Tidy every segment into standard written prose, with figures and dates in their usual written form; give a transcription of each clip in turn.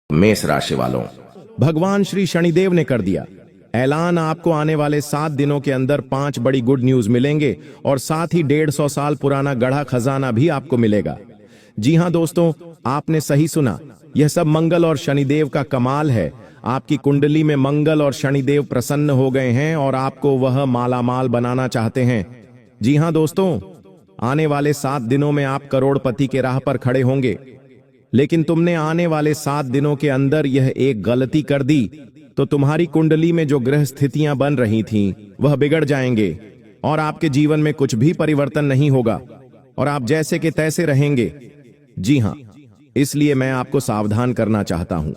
मेष राशि वालों, भगवान श्री शनिदेव ने कर दिया ऐलान। आपको आने वाले 7 दिनों के अंदर 5 बड़ी गुड न्यूज मिलेंगे और साथ ही 150 साल पुराना गढ़ा खजाना भी आपको मिलेगा। जी हां दोस्तों, आपने सही सुना, यह सब मंगल और शनिदेव का कमाल है। आपकी कुंडली में मंगल और शनिदेव प्रसन्न हो गए हैं और आपको वह मालामाल बनाना चाहते हैं। जी हां दोस्तों, आने वाले 7 दिनों में आप करोड़पति के राह पर खड़े होंगे। लेकिन तुमने आने वाले 7 दिनों के अंदर यह एक गलती कर दी तो तुम्हारी कुंडली में जो ग्रह स्थितियां बन रही थीं वह बिगड़ जाएंगे और आपके जीवन में कुछ भी परिवर्तन नहीं होगा और आप जैसे के तैसे रहेंगे। जी हां, इसलिए मैं आपको सावधान करना चाहता हूं।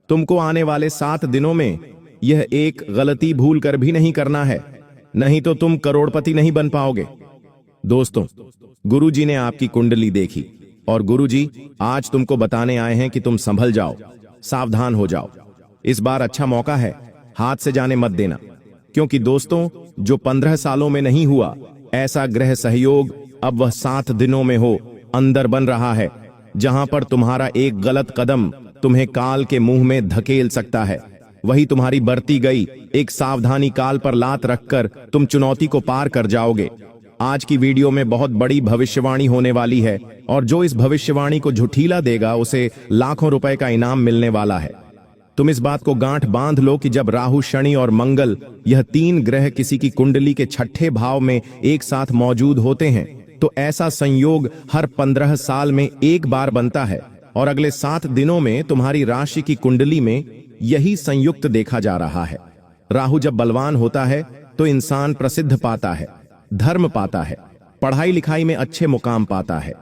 तुमको आने वाले 7 दिनों में यह एक गलती भूल कर भी नहीं करना है, नहीं तो तुम करोड़पति नहीं बन पाओगे। दोस्तों, गुरुजी ने आपकी कुंडली देखी और गुरुजी आज तुमको बताने आए हैं कि तुम संभल जाओ, सावधान हो जाओ। इस बार अच्छा मौका है, हाथ से जाने मत देना, क्योंकि दोस्तों जो 15 सालों में नहीं हुआ ऐसा ग्रह सहयोग अब वह 7 दिनों में हो अंदर बन रहा है, जहां पर तुम्हारा एक गलत कदम तुम्हें काल के मुंह में धकेल सकता है। वही तुम्हारी बरती गई एक सावधानी काल पर लात रखकर तुम चुनौती को पार कर जाओगे। आज की वीडियो में बहुत बड़ी भविष्यवाणी होने वाली है और जो इस भविष्यवाणी को झुठीला देगा उसे लाखों रुपए का इनाम मिलने वाला है। तुम इस बात को गांठ बांध लो कि जब राहु, शनि और मंगल, यह 3 ग्रह किसी की कुंडली के 6ठे भाव में एक साथ मौजूद होते हैं तो ऐसा संयोग हर 15 साल में एक बार बनता है और अगले 7 दिनों में तुम्हारी राशि की कुंडली में यही संयुक्त देखा जा रहा है। राहु जब बलवान होता है तो इंसान प्रसिद्ध पाता है, धर्म पाता है, पढ़ाई लिखाई में अच्छे मुकाम पाता है।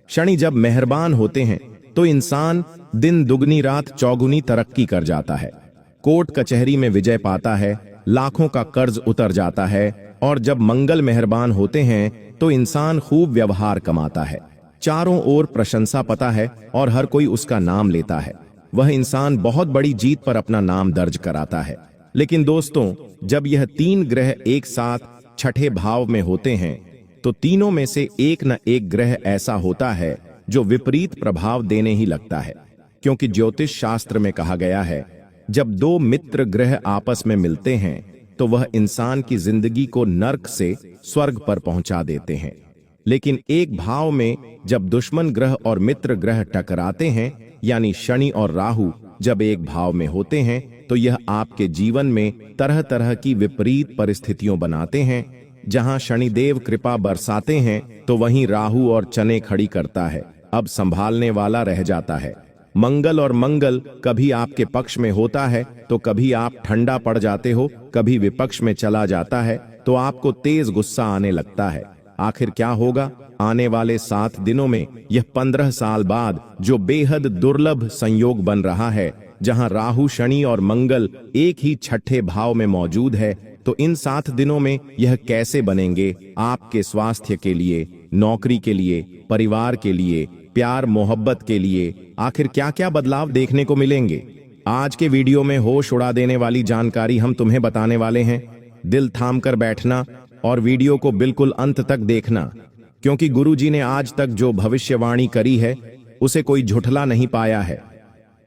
शनि जब मेहरबान होते हैं तो इंसान दिन दुगनी रात चौगुनी तरक्की कर जाता है, कोर्ट कचहरी में विजय पाता है, लाखों का कर्ज उतर जाता है। और जब मंगल मेहरबान होते हैं तो इंसान खूब व्यवहार कमाता है, चारों ओर प्रशंसा पाता है और हर कोई उसका नाम लेता है। वह इंसान बहुत बड़ी जीत पर अपना नाम दर्ज कराता है। लेकिन दोस्तों, जब यह 3 ग्रह एक साथ 6ठे भाव में होते हैं तो तीनों में से एक न एक ग्रह ऐसा होता है जो विपरीत प्रभाव देने ही लगता है, क्योंकि ज्योतिष शास्त्र में कहा गया है जब 2 मित्र ग्रह आपस में मिलते हैं तो वह इंसान की जिंदगी को नर्क से स्वर्ग पर पहुंचा देते हैं। लेकिन एक भाव में जब दुश्मन ग्रह और मित्र ग्रह टकराते हैं, यानी शनि और राहु जब एक भाव में होते हैं तो यह आपके जीवन में तरह तरह की विपरीत परिस्थितियों बनाते हैं। जहां शनिदेव कृपा बरसाते हैं तो वहीं राहु और चने खड़ी करता है, अब संभालने वाला रह जाता है। मंगल और मंगल कभी आपके पक्ष में होता है तो कभी आप ठंडा पड़ जाते हो, कभी विपक्ष में चला जाता है तो आपको तेज गुस्सा आने लगता है। आखिर क्या होगा? आने वाले 7 दिनों में यह 15 साल बाद जो बेहद दुर्लभ संयोग बन रहा है, जहां राहु, शनि और मंगल एक ही 6ठे भाव में मौजूद है, तो इन 7 दिनों में यह कैसे बनेंगे आपके स्वास्थ्य के लिए, नौकरी के लिए, परिवार के लिए, प्यार मोहब्बत के लिए, आखिर क्या क्या बदलाव देखने को मिलेंगे? आज के वीडियो में होश उड़ा देने वाली जानकारी हम तुम्हें बताने वाले हैं। दिल थाम कर बैठना और वीडियो को बिल्कुल अंत तक देखना, क्योंकि गुरुजी ने आज तक जो भविष्यवाणी करी है उसे कोई झुठला नहीं पाया है।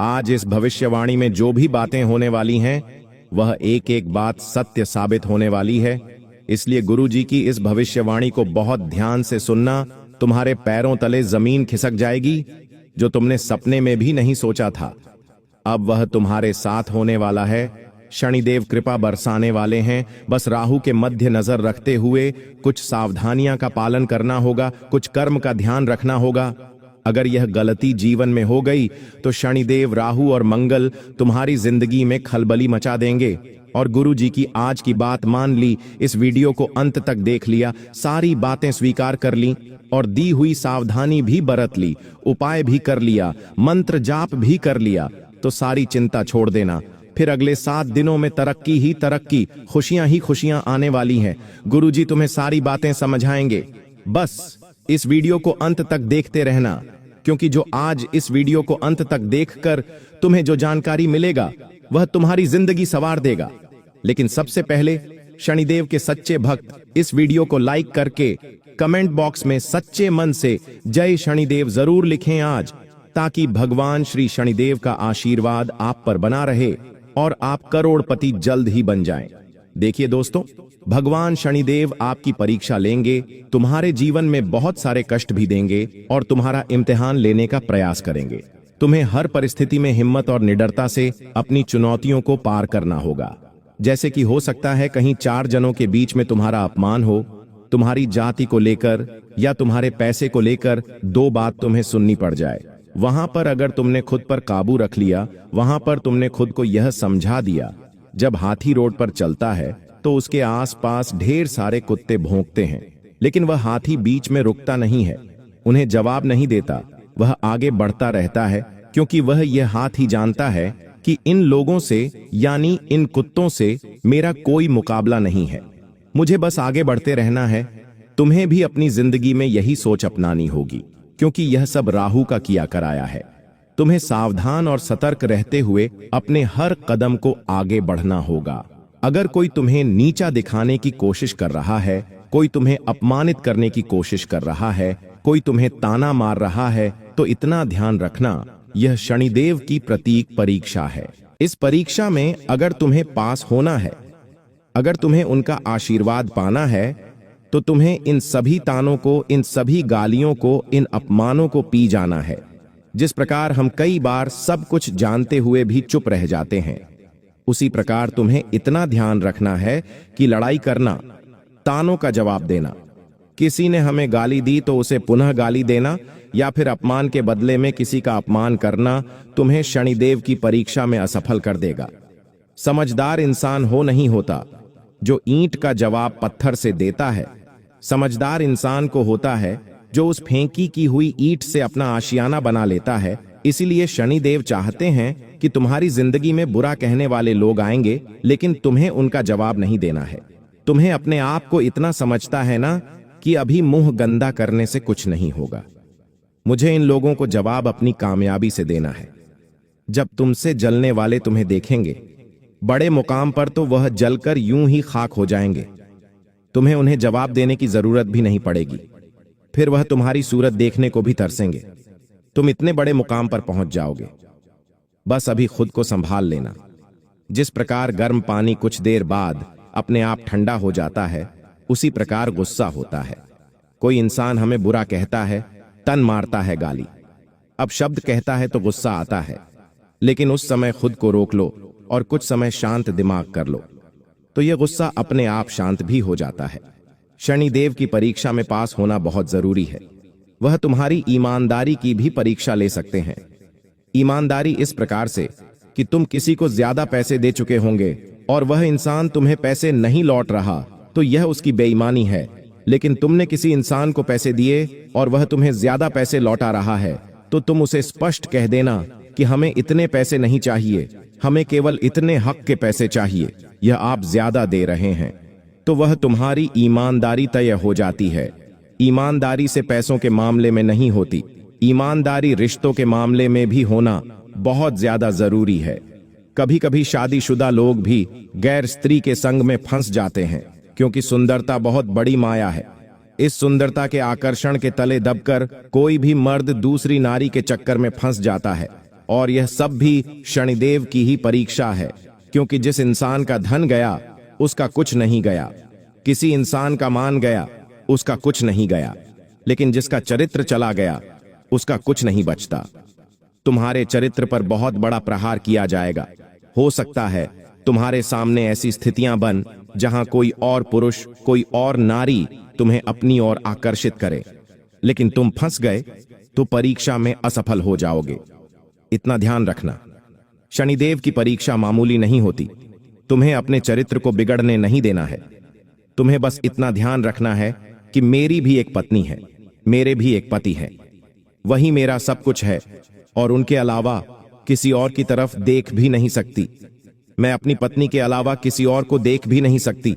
आज इस भविष्यवाणी में जो भी बातें होने वाली हैं वह एक एक बात सत्य साबित होने वाली है। इसलिए गुरुजी की इस भविष्यवाणी को बहुत ध्यान से सुनना, तुम्हारे पैरों तले जमीन खिसक जाएगी जो तुमने सपने में भी नहीं सोचा था। अब वह तुम्हारे साथ होने वाला है। शनिदेव कृपा बरसाने वाले हैं, बस राहु के मध्य नजर रखते हुए कुछ सावधानियां का पालन करना होगा, कुछ कर्म का ध्यान रखना होगा। अगर यह गलती जीवन में हो गई तो शनिदेव, राहु और मंगल तुम्हारी जिंदगी में खलबली मचा देंगे। और गुरुजी की आज की बात मान ली, इस वीडियो को अंत तक देख लिया, सारी बातें स्वीकार कर ली और दी हुई सावधानी भी बरत ली, उपाय भी कर लिया, मंत्र जाप भी कर लिया, तो सारी चिंता छोड़ देना। फिर अगले 7 दिनों में तरक्की ही तरक्की, खुशियां ही खुशियां आने वाली हैं। गुरुजी तुम्हें सारी बातें समझाएंगे। बस इस वीडियो को अंत तक देखते रहना, क्योंकि जो आज इस वीडियो को अंत तक देखकर तुम्हें जो जानकारी मिलेगा वह तुम्हारी जिंदगी संवार देगा। लेकिन सबसे पहले शनिदेव के सच्चे भक्त इस वीडियो को लाइक करके कमेंट बॉक्स में सच्चे मन से जय शनिदेव जरूर लिखें आज। ताकि भगवान श्री शनिदेव का आशीर्वाद आप पर बना रहे और आप करोड़पति जल्द ही बन जाएं। देखिए दोस्तों, भगवान शनिदेव आपकी परीक्षा लेंगे, तुम्हारे जीवन में बहुत सारे कष्ट भी देंगे और तुम्हारा इम्तिहान लेने का प्रयास करेंगे। तुम्हें हर परिस्थिति में हिम्मत और निडरता से अपनी चुनौतियों को पार करना होगा। जैसे कि हो सकता है कहीं चार जनों के बीच में तुम्हारा अपमान हो, तुम्हारी जाति को लेकर या तुम्हारे पैसे को लेकर दो बात तुम्हें सुननी पड़ जाए। वहां पर अगर तुमने खुद पर काबू रख लिया, वहां पर तुमने खुद को यह समझा दिया, जब हाथी रोड पर चलता है तो उसके आसपास ढेर सारे कुत्ते भौंकते हैं, लेकिन वह हाथी बीच में रुकता नहीं है, उन्हें जवाब नहीं देता, वह आगे बढ़ता रहता है, क्योंकि वह यह हाथी जानता है कि इन लोगों से यानी इन कुत्तों से मेरा कोई मुकाबला नहीं है, मुझे बस आगे बढ़ते रहना है। तुम्हें भी अपनी जिंदगी में यही सोच अपनानी होगी, क्योंकि यह सब राहु का किया कराया है। तुम्हें सावधान और सतर्क रहते हुए अपने हर कदम को आगे बढ़ना होगा। अगर कोई तुम्हें नीचा दिखाने की कोशिश कर रहा है, कोई तुम्हें अपमानित करने की कोशिश कर रहा है, कोई तुम्हें ताना मार रहा है, तो इतना ध्यान रखना, यह शनिदेव की प्रतीक परीक्षा है। इस परीक्षा में अगर तुम्हें पास होना है, अगर तुम्हें उनका आशीर्वाद पाना है, तो तुम्हें इन सभी तानों को, इन सभी गालियों को, इन अपमानों को पी जाना है। जिस प्रकार हम कई बार सब कुछ जानते हुए भी चुप रह जाते हैं, उसी प्रकार तुम्हें इतना ध्यान रखना है कि लड़ाई करना, तानों का जवाब देना, किसी ने हमें गाली दी तो उसे पुनः गाली देना या फिर अपमान के बदले में किसी का अपमान करना तुम्हें शनिदेव की परीक्षा में असफल कर देगा। समझदार इंसान हो नहीं होता जो ईंट का जवाब पत्थर से देता है, समझदार इंसान को होता है जो उस फेंकी की हुई ईंट से अपना आशियाना बना लेता है। इसीलिए शनिदेव चाहते हैं कि तुम्हारी जिंदगी में बुरा कहने वाले लोग आएंगे, लेकिन तुम्हें उनका जवाब नहीं देना है। तुम्हें अपने आप को इतना समझता है ना कि अभी मुंह गंदा करने से कुछ नहीं होगा। मुझे इन लोगों को जवाब अपनी कामयाबी से देना है। जब तुमसे जलने वाले तुम्हें देखेंगे बड़े मुकाम पर, तो वह जलकर यूं ही खाक हो जाएंगे। तुम्हें उन्हें जवाब देने की जरूरत भी नहीं पड़ेगी, फिर वह तुम्हारी सूरत देखने को भी तरसेंगे। तुम इतने बड़े मुकाम पर पहुंच जाओगे। बस अभी खुद को संभाल लेना। जिस प्रकार गर्म पानी कुछ देर बाद अपने आप ठंडा हो जाता है, उसी प्रकार गुस्सा होता है। कोई इंसान हमें बुरा कहता है, तन मारता है गाली, अब शब्द कहता है तो गुस्सा आता है, लेकिन उस समय खुद को रोक लो और कुछ समय शांत दिमाग कर लो, तो यह गुस्सा अपने आप शांत भी हो जाता है। शनिदेव की परीक्षा में पास होना बहुत जरूरी है। वह तुम्हारी ईमानदारी की भी परीक्षा ले सकते हैं। ईमानदारी इस प्रकार से कि तुम किसी को ज्यादा पैसे दे चुके होंगे और वह इंसान तुम्हें पैसे नहीं लौट रहा, तो यह उसकी बेईमानी है। लेकिन तुमने किसी इंसान को पैसे दिए और वह तुम्हें ज्यादा पैसे लौटा रहा है, तो तुम उसे स्पष्ट कह देना कि हमें इतने पैसे नहीं चाहिए, हमें केवल इतने हक के पैसे चाहिए, यह आप ज्यादा दे रहे हैं। तो वह तुम्हारी ईमानदारी तय हो जाती है। ईमानदारी से पैसों के मामले में नहीं होती, ईमानदारी रिश्तों के मामले में भी होना बहुत ज्यादा जरूरी है। कभी कभी शादीशुदा लोग भी गैर स्त्री के संग में फंस जाते हैं, क्योंकि सुंदरता बहुत बड़ी माया है। इस सुंदरता के आकर्षण के तले दबकर कोई भी मर्द दूसरी नारी के चक्कर में फंस जाता है, और यह सब भी शनिदेव की ही परीक्षा है। क्योंकि जिस इंसान का धन गया उसका कुछ नहीं गया, किसी इंसान का मान गया उसका कुछ नहीं गया, लेकिन जिसका चरित्र चला गया उसका कुछ नहीं बचता। तुम्हारे चरित्र पर बहुत बड़ा प्रहार किया जाएगा। हो सकता है तुम्हारे सामने ऐसी स्थितियां बन जहां कोई और पुरुष, कोई और नारी तुम्हें अपनी ओर आकर्षित करे, लेकिन तुम फंस गए तो परीक्षा में असफल हो जाओगे। इतना ध्यान रखना, शनिदेव की परीक्षा मामूली नहीं होती। तुम्हें अपने चरित्र को बिगड़ने नहीं देना है। तुम्हें बस इतना ध्यान रखना है कि मेरी भी एक पत्नी है, मेरे भी एक पति है, वही मेरा सब कुछ है, और उनके अलावा किसी और की तरफ देख भी नहीं सकती। मैं अपनी पत्नी के अलावा किसी और को देख भी नहीं सकती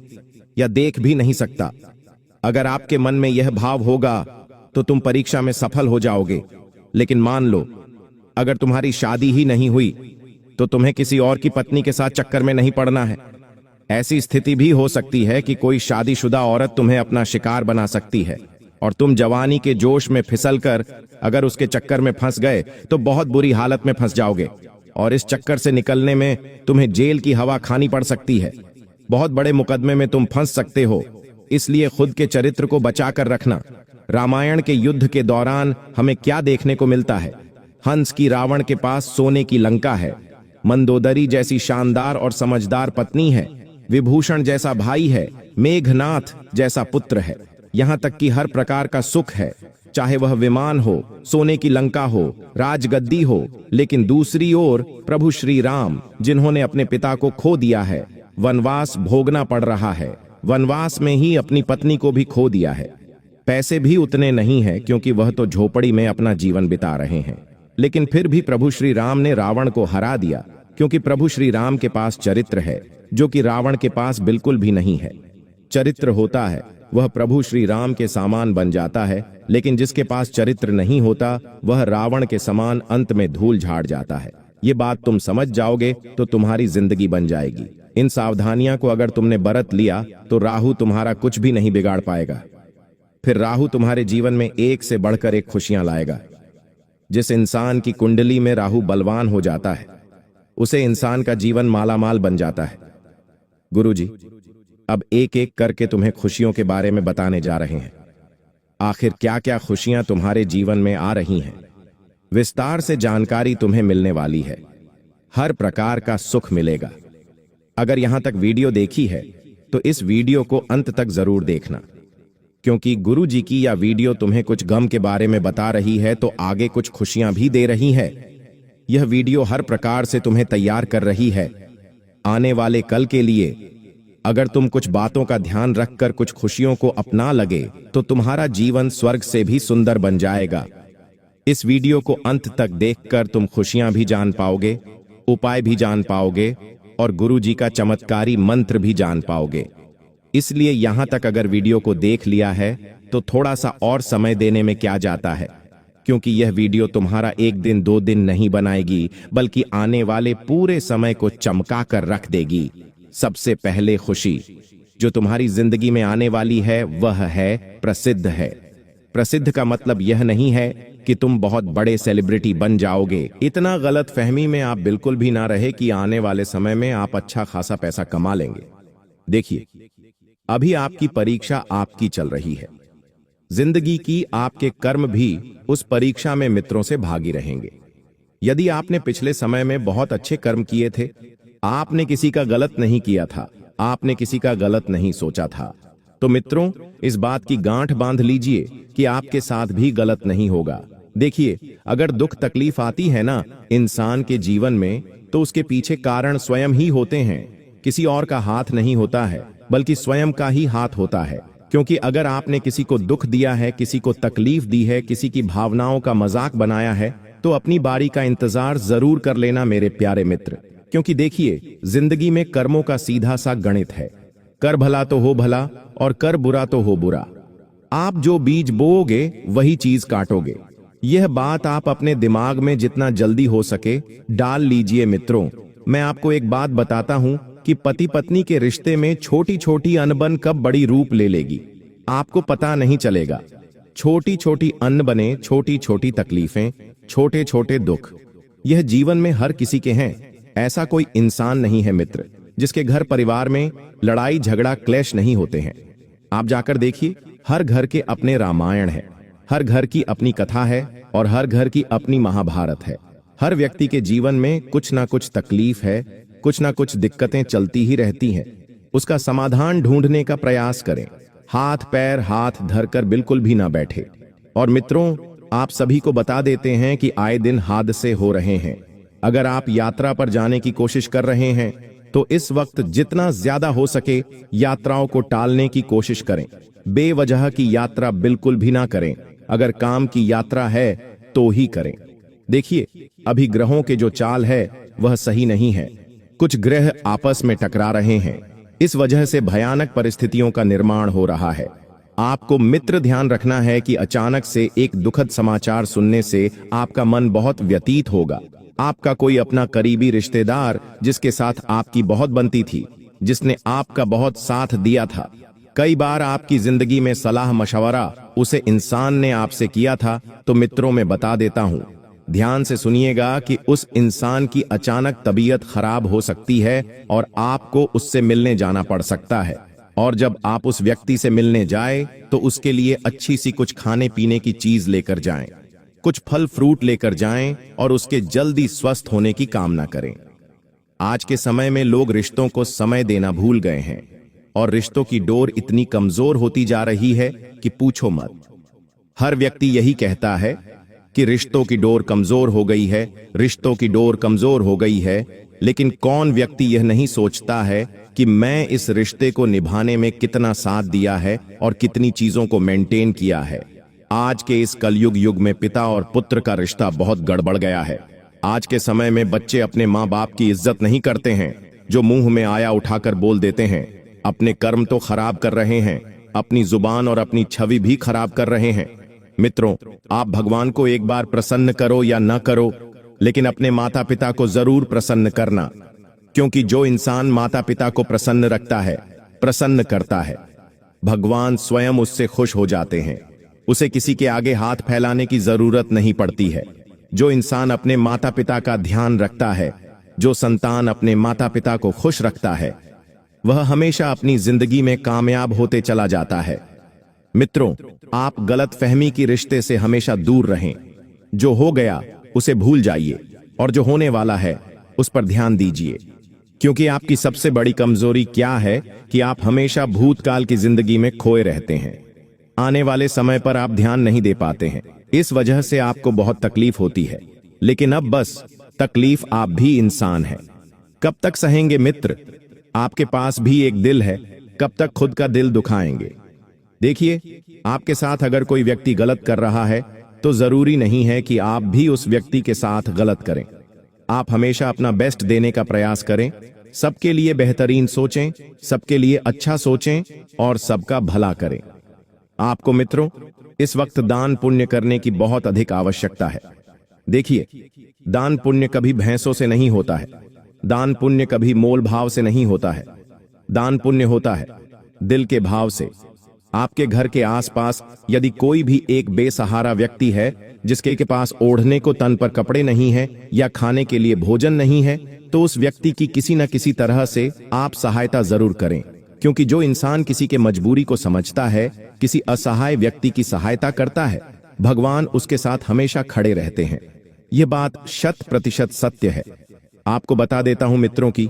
या देख भी नहीं सकता। अगर आपके मन में यह भाव होगा तो तुम परीक्षा में सफल हो जाओगे। लेकिन मान लो अगर तुम्हारी शादी ही नहीं हुई तो तुम्हें किसी और की पत्नी के साथ चक्कर में नहीं पड़ना है। ऐसी स्थिति भी हो सकती है कि कोई शादीशुदा औरत तुम्हें अपना शिकार बना सकती है। और तुम जवानी के जोश में फिसलकर अगर उसके चक्कर में फंस गए तो बहुत बुरी हालत में फंस जाओगे और इस चक्कर से निकलने में तुम्हें जेल की हवा खानी पड़ सकती है। बहुत बड़े मुकदमे में तुम फंस सकते हो, इसलिए खुद के चरित्र को बचा कर रखना। रामायण के युद्ध के दौरान हमें क्या देखने को मिलता है? हंस की रावण के पास सोने की लंका है, मंदोदरी जैसी शानदार और समझदार पत्नी है, विभूषण जैसा भाई है, मेघनाथ जैसा पुत्र है, यहाँ तक कि हर प्रकार का सुख है, चाहे वह विमान हो, सोने की लंका हो, राजगद्दी हो। लेकिन दूसरी ओर प्रभु श्री राम, जिन्होंने अपने पिता को खो दिया है, वनवास भोगना पड़ रहा है, वनवास में ही अपनी पत्नी को भी खो दिया है। पैसे भी उतने नहीं है क्योंकि वह तो झोपड़ी में अपना जीवन बिता रहे हैं, लेकिन फिर भी प्रभु श्री राम ने रावण को हरा दिया क्योंकि प्रभु श्री राम के पास चरित्र है, जो कि रावण के पास बिल्कुल भी नहीं है। चरित्र होता है वह प्रभु श्री राम के सामान बन जाता है, लेकिन जिसके पास चरित्र नहीं होता वह रावण के समान अंत में धूल झाड़ जाता है। ये बात तुम समझ जाओगे तो तुम्हारी जिंदगी बन जाएगी। इन सावधानियां को अगर तुमने बरत लिया तो राहु तुम्हारा कुछ भी नहीं बिगाड़ पाएगा। फिर राहु तुम्हारे जीवन में एक से बढ़कर एक खुशियां लाएगा। जिस इंसान की कुंडली में राहु बलवान हो जाता है उसे इंसान का जीवन मालामाल बन जाता है। गुरुजी, अब एक एक करके तुम्हें खुशियों के बारे में बताने जा रहे हैं। आखिर क्या क्या खुशियां तुम्हारे जीवन में आ रही हैं, विस्तार से जानकारी तुम्हें मिलने वाली है। हर प्रकार का सुख मिलेगा। अगर यहां तक वीडियो देखी है तो इस वीडियो को अंत तक जरूर देखना, क्योंकि गुरु जी की यह वीडियो तुम्हें कुछ गम के बारे में बता रही है तो आगे कुछ खुशियां भी दे रही है। यह वीडियो हर प्रकार से तुम्हें तैयार कर रही है आने वाले कल के लिए। अगर तुम कुछ बातों का ध्यान रखकर कुछ खुशियों को अपना लगे तो तुम्हारा जीवन स्वर्ग से भी सुंदर बन जाएगा। इस वीडियो को अंत तक देखकर तुम खुशियां भी जान पाओगे, उपाय भी जान पाओगे और गुरु जी का चमत्कारी मंत्र भी जान पाओगे। इसलिए यहां तक अगर वीडियो को देख लिया है तो थोड़ा सा और समय देने में क्या जाता है, क्योंकि यह वीडियो तुम्हारा 1 दिन 2 दिन नहीं बनाएगी, बल्कि आने वाले पूरे समय को चमका कर रख देगी। सबसे पहले खुशी जो तुम्हारी जिंदगी में आने वाली है वह है प्रसिद्ध है। प्रसिद्ध का मतलब यह नहीं है कि तुम बहुत बड़े सेलिब्रिटी बन जाओगे। इतना गलत फहमी में आप बिल्कुल भी ना रहे कि आने वाले समय में आप अच्छा खासा पैसा कमा लेंगे। देखिए, अभी आपकी परीक्षा आपकी चल रही है। जिंदगी की आपके कर्म भी उस परीक्षा में मित्रों से भागी रहेंगे। यदि आपने पिछले समय में बहुत अच्छे कर्म किए थे, आपने किसी का गलत नहीं किया था, आपने किसी का गलत नहीं सोचा था, तो मित्रों इस बात की गांठ बांध लीजिए कि आपके साथ भी गलत नहीं होगा। देखिए, अगर दुख तकलीफ आती है ना इंसान के जीवन में, तो उसके पीछे कारण स्वयं ही होते हैं। किसी और का हाथ नहीं होता है, बल्कि स्वयं का ही हाथ होता है। क्योंकि अगर आपने किसी को दुख दिया है, किसी को तकलीफ दी है, किसी की भावनाओं का मजाक बनाया है, तो अपनी बारी का इंतजार जरूर कर लेना मेरे प्यारे मित्र। क्योंकि देखिए, जिंदगी में कर्मों का सीधा सा गणित है। कर भला तो हो भला और कर बुरा तो हो बुरा। आप जो बीज बोओगे वही चीज काटोगे। यह बात आप अपने दिमाग में जितना जल्दी हो सके डाल लीजिए। मित्रों, मैं आपको एक बात बताता हूं कि पति पत्नी के रिश्ते में छोटी छोटी अनबन कब बड़ी रूप ले लेगी आपको पता नहीं चलेगा। छोटी छोटी अनबने, छोटी छोटी तकलीफें, छोटे छोटे दुख, यह जीवन में हर किसी के हैं। ऐसा कोई इंसान नहीं है मित्र जिसके घर परिवार में लड़ाई झगड़ा क्लेश नहीं होते हैं। आप जाकर देखिए, हर घर के अपने रामायण है, हर घर की अपनी कथा है और हर घर की अपनी महाभारत है। हर व्यक्ति के जीवन में कुछ ना कुछ तकलीफ है, कुछ ना कुछ दिक्कतें चलती ही रहती हैं। उसका समाधान ढूंढने का प्रयास करें। हाथ पैर हाथ धरकर बिल्कुल भी ना बैठे। और मित्रों, आप सभी को बता देते हैं कि आए दिन हादसे हो रहे हैं। अगर आप यात्रा पर जाने की कोशिश कर रहे हैं तो इस वक्त जितना ज्यादा हो सके यात्राओं को टालने की कोशिश करें। बेवजह की यात्रा बिल्कुल भी ना करें। अगर काम की यात्रा है तो ही करें। देखिए, अभी ग्रहों के जो चाल है वह सही नहीं है। कुछ ग्रह आपस में टकरा रहे हैं। इस वजह से भयानक परिस्थितियों का निर्माण हो रहा है। आपको मित्र ध्यान रखना है कि अचानक से एक दुखद समाचार सुनने से आपका मन बहुत व्यतीत होगा। आपका कोई अपना करीबी रिश्तेदार जिसके साथ आपकी बहुत बनती थी, जिसने आपका बहुत साथ दिया था, कई बार आपकी जिंदगी में सलाह मशवरा उसे इंसान ने आपसे किया था, तो मित्रों मैं बता देता हूं, ध्यान से सुनिएगा कि उस इंसान की अचानक तबीयत खराब हो सकती है और आपको उससे मिलने जाना पड़ सकता है। और जब आप उस व्यक्ति से मिलने जाए तो उसके लिए अच्छी सी कुछ खाने पीने की चीज लेकर जाएं, कुछ फल फ्रूट लेकर जाएं और उसके जल्दी स्वस्थ होने की कामना करें। आज के समय में लोग रिश्तों को समय देना भूल गए हैं और रिश्तों की डोर इतनी कमजोर होती जा रही है कि पूछो मत। हर व्यक्ति यही कहता है कि रिश्तों की डोर कमजोर हो गई है, रिश्तों की डोर कमजोर हो गई है, लेकिन कौन व्यक्ति यह नहीं सोचता है कि मैं इस रिश्ते को निभाने में कितना साथ दिया है और कितनी चीजों को मेंटेन किया है। आज के इस कलयुग युग में पिता और पुत्र का रिश्ता बहुत गड़बड़ गया है। आज के समय में बच्चे अपने माँ बाप की इज्जत नहीं करते हैं, जो मुंह में आया उठाकर बोल देते हैं। अपने कर्म तो खराब कर रहे हैं, अपनी जुबान और अपनी छवि भी खराब कर रहे हैं। मित्रों, आप भगवान को एक बार प्रसन्न करो या न करो, लेकिन अपने माता पिता को जरूर प्रसन्न करना, क्योंकि जो इंसान माता पिता को प्रसन्न रखता है, प्रसन्न करता है, भगवान स्वयं उससे खुश हो जाते हैं। उसे किसी के आगे हाथ फैलाने की जरूरत नहीं पड़ती है। जो इंसान अपने माता पिता का ध्यान रखता है, जो संतान अपने माता पिता को खुश रखता है, वह हमेशा अपनी जिंदगी में कामयाब होते चला जाता है। मित्रों, आप गलत फहमी की रिश्ते से हमेशा दूर रहें। जो हो गया उसे भूल जाइए और जो होने वाला है उस पर ध्यान दीजिए, क्योंकि आपकी सबसे बड़ी कमजोरी क्या है कि आप हमेशा भूतकाल की जिंदगी में खोए रहते हैं। आने वाले समय पर आप ध्यान नहीं दे पाते हैं, इस वजह से आपको बहुत तकलीफ होती है। लेकिन अब बस तकलीफ, आप भी इंसान हैं। कब तक सहेंगे मित्र? आपके पास भी एक दिल है, कब तक खुद का दिल दुखाएंगे? देखिए, आपके साथ अगर कोई व्यक्ति गलत कर रहा है तो जरूरी नहीं है कि आप भी उस व्यक्ति के साथ गलत करें। आप हमेशा अपना बेस्ट देने का प्रयास करें, सबके लिए बेहतरीन सोचें, सबके लिए अच्छा सोचें और सबका भला करें। आपको मित्रों, इस वक्त दान पुण्य करने की बहुत अधिक आवश्यकता है। देखिए, दान पुण्य कभी भैंसों से नहीं होता है, दान पुण्य कभी मोल भाव से नहीं होता है। दान पुण्य होता है दिल के भाव से। आपके घर के आसपास यदि कोई भी एक बेसहारा व्यक्ति है, जिसके के पास ओढ़ने को तन पर कपड़े नहीं है या खाने के लिए भोजन नहीं है, तो उस व्यक्ति की किसी न किसी तरह से आप सहायता जरूर करें, क्योंकि जो इंसान किसी के मजबूरी को समझता है, किसी असहाय व्यक्ति की सहायता करता है, भगवान उसके साथ हमेशा खड़े रहते हैं। यह बात 100% सत्य है। आपको बता देता हूं मित्रों की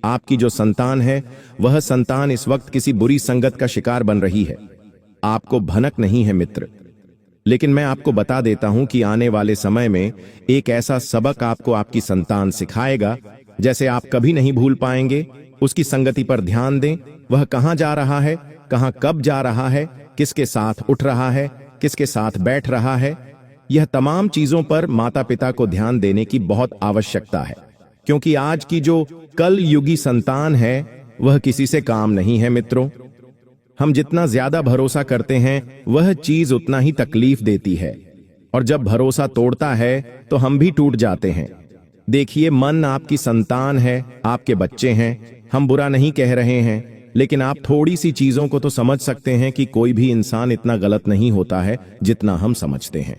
आपकी जो संतान है, वह संतान इस वक्त किसी बुरी संगत का शिकार बन रही है। आपको भनक नहीं है मित्र, लेकिन मैं आपको बता देता हूं कि आने वाले समय में एक ऐसा सबक आपको आपकी संतान सिखाएगा जैसे आप कभी नहीं भूल पाएंगे। उसकी संगति पर ध्यान दें, वह कहां जा रहा है, कहां कब जा रहा है, किसके साथ उठ रहा है, किसके साथ बैठ रहा है। यह तमाम चीजों पर माता पिता को ध्यान देने की बहुत आवश्यकता है, क्योंकि आज की जो कल युगी संतान है वह किसी से काम नहीं है। मित्रों, हम जितना ज्यादा भरोसा करते हैं वह चीज उतना ही तकलीफ देती है, और जब भरोसा तोड़ता है तो हम भी टूट जाते हैं। देखिए, मन आपकी संतान है, आपके बच्चे हैं। हम बुरा नहीं कह रहे हैं, लेकिन आप थोड़ी सी चीजों को तो समझ सकते हैं कि कोई भी इंसान इतना गलत नहीं होता है जितना हम समझते हैं।